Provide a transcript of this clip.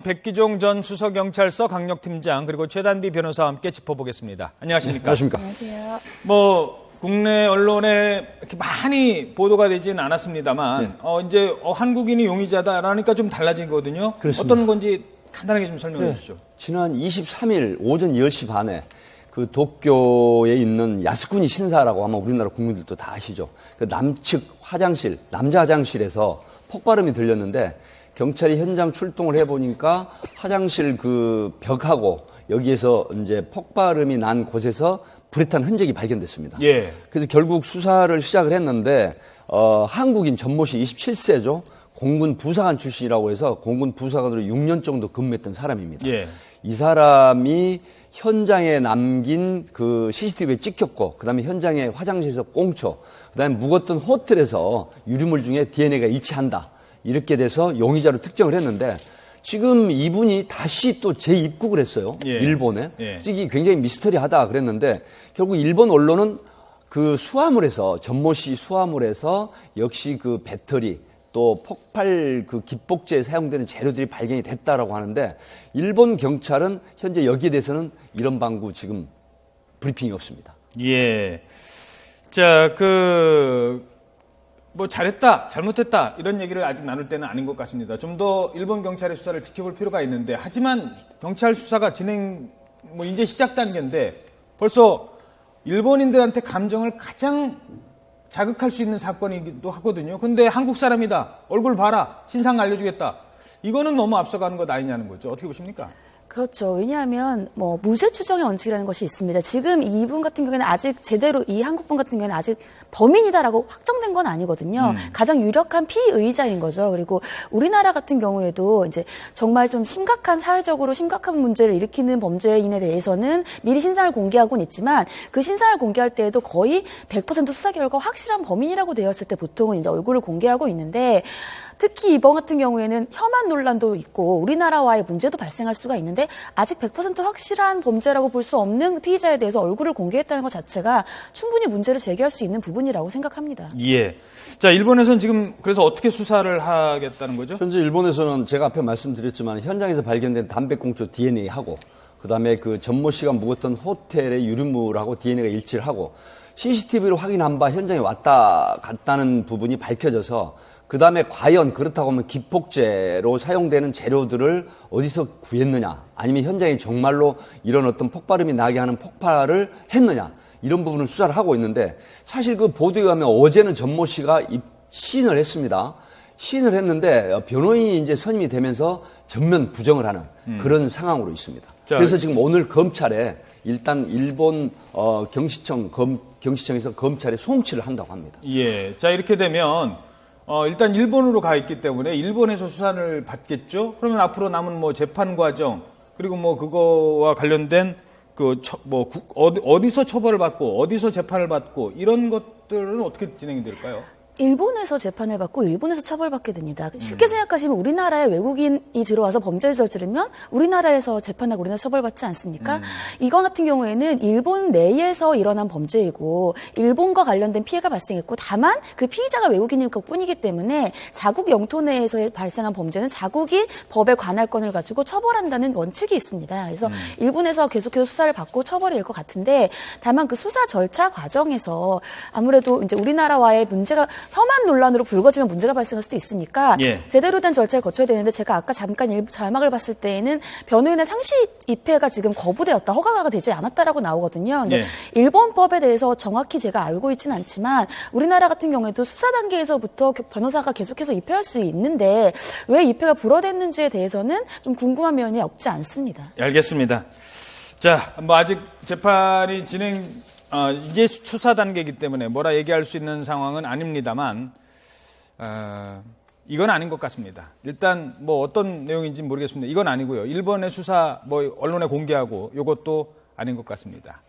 백기종 전 수서경찰서 강력팀장 그리고 최단비 변호사와 함께 짚어보겠습니다. 안녕하십니까? 네, 안녕하십니까? 안녕하세요. 국내 언론에 이렇게 많이 보도가 되지는 않았습니다만 네. 이제 한국인이 용의자다라니까 좀 달라진 거거든요. 그렇습니다. 어떤 건지 간단하게 좀 설명해 주시죠. 지난 23일 오전 10시 반에 그 도쿄에 있는 야스쿠니 신사라고 아마 우리나라 국민들도 다 아시죠. 그 남측 화장실, 남자 화장실에서 폭발음이 들렸는데 경찰이 현장 출동을 해보니까 화장실 그 벽하고 여기에서 이제 폭발음이 난 곳에서 불에 탄 흔적이 발견됐습니다. 예. 그래서 결국 수사를 시작을 했는데 한국인 전모 씨 27세죠. 공군 부사관 출신이라고 해서 공군 부사관으로 6년 정도 근무했던 사람입니다. 예. 이 사람이 현장에 남긴 그 CCTV에 찍혔고 그다음에 현장에 화장실에서 꽁초 그다음에 묵었던 호텔에서 유류물 중에 DNA가 일치한다. 이렇게 돼서 용의자로 특정을 했는데 지금 이분이 다시 또 재입국을 했어요. 예. 일본에. 예. 그래서 이게 굉장히 미스터리하다 그랬는데 결국 일본 언론은 그 수화물에서 전모 씨 수화물에서 역시 그 배터리 또 폭발 그 기폭제에 사용되는 재료들이 발견이 됐다라고 하는데 일본 경찰은 현재 여기에 대해서는 이런 방구 지금 브리핑이 없습니다. 예. 자, 잘했다, 잘못했다, 이런 얘기를 아직 나눌 때는 아닌 것 같습니다. 좀 더 일본 경찰의 수사를 지켜볼 필요가 있는데, 하지만 경찰 수사가 이제 시작 단계인데, 벌써 일본인들한테 감정을 가장 자극할 수 있는 사건이기도 하거든요. 근데 한국 사람이다, 얼굴 봐라, 신상 알려주겠다. 이거는 너무 앞서가는 것 아니냐는 거죠. 어떻게 보십니까? 그렇죠. 왜냐하면 무죄 추정의 원칙이라는 것이 있습니다. 지금 이분 같은 경우에는 아직 제대로 이 한국분 같은 경우에는 아직 범인이다라고 확정된 건 아니거든요. 가장 유력한 피의자인 거죠. 그리고 우리나라 같은 경우에도 이제 정말 좀 사회적으로 심각한 문제를 일으키는 범죄인에 대해서는 미리 신상을 공개하고는 있지만 그 신상을 공개할 때에도 거의 100% 수사 결과 확실한 범인이라고 되었을 때 보통은 이제 얼굴을 공개하고 있는데 특히 이번 같은 경우에는 혐한 논란도 있고 우리나라와의 문제도 발생할 수가 있는데 아직 100% 확실한 범죄라고 볼 수 없는 피의자에 대해서 얼굴을 공개했다는 것 자체가 충분히 문제를 제기할 수 있는 부분이라고 생각합니다. 예. 자, 일본에서는 지금 그래서 어떻게 수사를 하겠다는 거죠? 현재 일본에서는 제가 앞에 말씀드렸지만 현장에서 발견된 담배꽁초 DNA하고 그다음에 그 전모 씨가 묵었던 호텔의 유류물하고 DNA가 일치를 하고 CCTV로 확인한 바 현장에 왔다 갔다는 부분이 밝혀져서 그 다음에 과연 그렇다고 하면 기폭제로 사용되는 재료들을 어디서 구했느냐 아니면 현장에 정말로 이런 어떤 폭발음이 나게 하는 폭발을 했느냐 이런 부분을 수사를 하고 있는데 사실 그 보도에 의하면 어제는 전모 씨가 시인을 했습니다. 시인을 했는데 변호인이 이제 선임이 되면서 전면 부정을 하는 그런 상황으로 있습니다. 자, 그래서 지금 오늘 검찰에 일단 일본 경시청에서 검찰에 송치를 한다고 합니다. 예. 자, 이렇게 되면 일단 일본으로 가 있기 때문에 일본에서 수사를 받겠죠. 그러면 앞으로 남은 재판 과정 그리고 그거와 관련된 어디서 처벌을 받고 어디서 재판을 받고 이런 것들은 어떻게 진행이 될까요? 일본에서 재판을 받고 일본에서 처벌받게 됩니다. 쉽게 생각하시면 우리나라에 외국인이 들어와서 범죄를 저지르면 우리나라에서 재판하고 우리나라 처벌받지 않습니까? 이거 같은 경우에는 일본 내에서 일어난 범죄이고 일본과 관련된 피해가 발생했고 다만 그 피의자가 외국인일 것뿐이기 때문에 자국 영토 내에서 발생한 범죄는 자국이 법에 관할권을 가지고 처벌한다는 원칙이 있습니다. 그래서 일본에서 계속해서 수사를 받고 처벌이 될 것 같은데 다만 그 수사 절차 과정에서 아무래도 이제 우리나라와의 문제가 혐한 논란으로 불거지면 문제가 발생할 수도 있으니까 예. 제대로 된 절차를 거쳐야 되는데 제가 아까 잠깐 자막을 봤을 때에는 변호인의 상시 입회가 지금 거부되었다, 허가가 되지 않았다라고 나오거든요. 근데 예. 일본법에 대해서 정확히 제가 알고 있지는 않지만 우리나라 같은 경우에도 수사 단계에서부터 변호사가 계속해서 입회할 수 있는데 왜 입회가 불허됐는지에 대해서는 좀 궁금한 면이 없지 않습니다. 알겠습니다. 자, 아직 재판이 이제 수사 단계이기 때문에 뭐라 얘기할 수 있는 상황은 아닙니다만, 이건 아닌 것 같습니다. 일단 어떤 내용인지 모르겠습니다. 이건 아니고요. 일본의 수사 언론에 공개하고 이것도 아닌 것 같습니다.